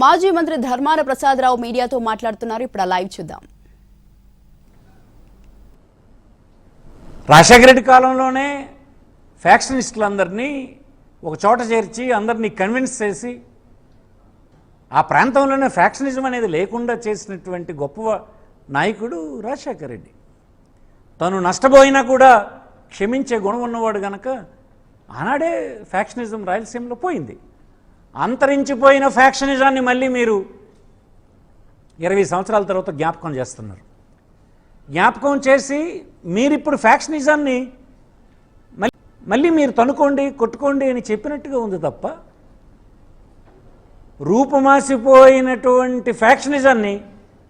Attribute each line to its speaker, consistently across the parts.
Speaker 1: మాజీ మంత్రి ధర్మాన ప్రసాదరావు మీడియాతో మాట్లాడుతున్నారు. ఇప్పుడు లైవ్ చూద్దాం.
Speaker 2: రాజశేఖర రెడ్డి కాలంలోనే ఫ్యాక్షనిస్టులందరినీ ఒక చోట చేర్చి అందరినీ కన్విన్స్ చేసి ఆ ప్రాంతంలోనే ఫ్యాక్షనిజం అనేది లేకుండా చేసినటువంటి గొప్ప నాయకుడు రాజశేఖర రెడ్డి. తను నష్టపోయినా కూడా క్షమించే గుణం ఉన్నవాడు గనక ఆనాడే ఫ్యాక్షనిజం రాయలసీమలో పోయింది. అంతరించిపోయిన ఫ్యాక్షనిజాన్ని మళ్ళీ మీరు 20 సంవత్సరాల తర్వాత జ్ఞాపకం చేస్తున్నారు. జ్ఞాపకం చేసి మీరిప్పుడు ఫ్యాక్షనిజాన్ని మళ్ళీ మీరు తనుకోండి, కొట్టుకోండి అని చెప్పినట్టుగా ఉంది తప్ప రూపుమాసిపోయినటువంటి ఫ్యాక్షనిజాన్ని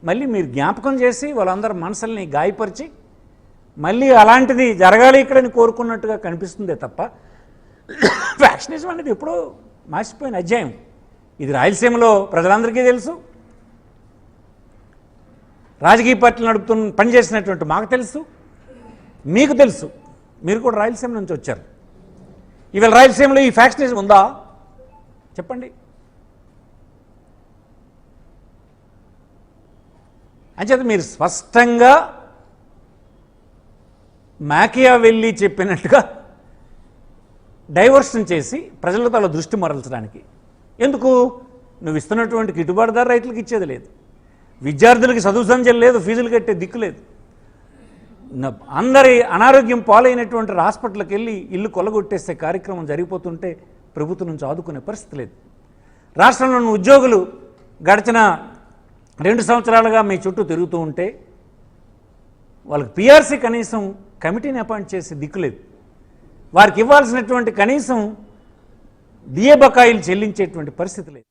Speaker 2: మళ్ళీ మీరు జ్ఞాపకం చేసి వాళ్ళందరి మనసుల్ని గాయపరిచి మళ్ళీ అలాంటిది జరగాలి ఇక్కడని కోరుకున్నట్టుగా కనిపిస్తుందే తప్ప ఫ్యాక్షనిజం అనేది ఎప్పుడో మాసిపోయిన అధ్యాయం. ఇది రాయలసీమలో ప్రజలందరికీ తెలుసు, రాజకీయ పార్టీలు పనిచేసినటువంటి మాకు తెలుసు, మీకు తెలుసు. మీరు కూడా రాయలసీమ నుంచి వచ్చారు. ఇవాళ రాయలసీమలో ఈ ఫ్యాక్షనిజం ఉందా చెప్పండి. అంచేత మీరు స్పష్టంగా మాకియావెల్లి చెప్పినట్టుగా డైవర్షన్ చేసి ప్రజలతో అలా దృష్టి మరల్చడానికి. ఎందుకు? నువ్వు ఇస్తున్నటువంటి గిట్టుబాటు ధర రైతులకు ఇచ్చేది లేదు, విద్యార్థులకి చదువు సంధ్యలు లేదు, ఫీజులు కట్టే దిక్కు లేదు, అందరి అనారోగ్యం పాలైనటువంటి హాస్పిటల్కి వెళ్ళి ఇల్లు కొల్లగొట్టేసే కార్యక్రమం జరిగిపోతుంటే ప్రభుత్వం నుంచి ఆదుకునే పరిస్థితి లేదు. రాష్ట్రంలో ఉన్న ఉద్యోగులు గడిచిన 2 సంవత్సరాలుగా మీ చుట్టూ తిరుగుతూ ఉంటే వాళ్ళకి పిఆర్సీ కనీసం కమిటీని అపాయింట్ చేసి దిక్కులేదు. వారికి ఇవ్వాల్సినటువంటి కనీసం డిఏ బకాయిలు చెల్లించేటువంటి పరిస్థితి లేదు.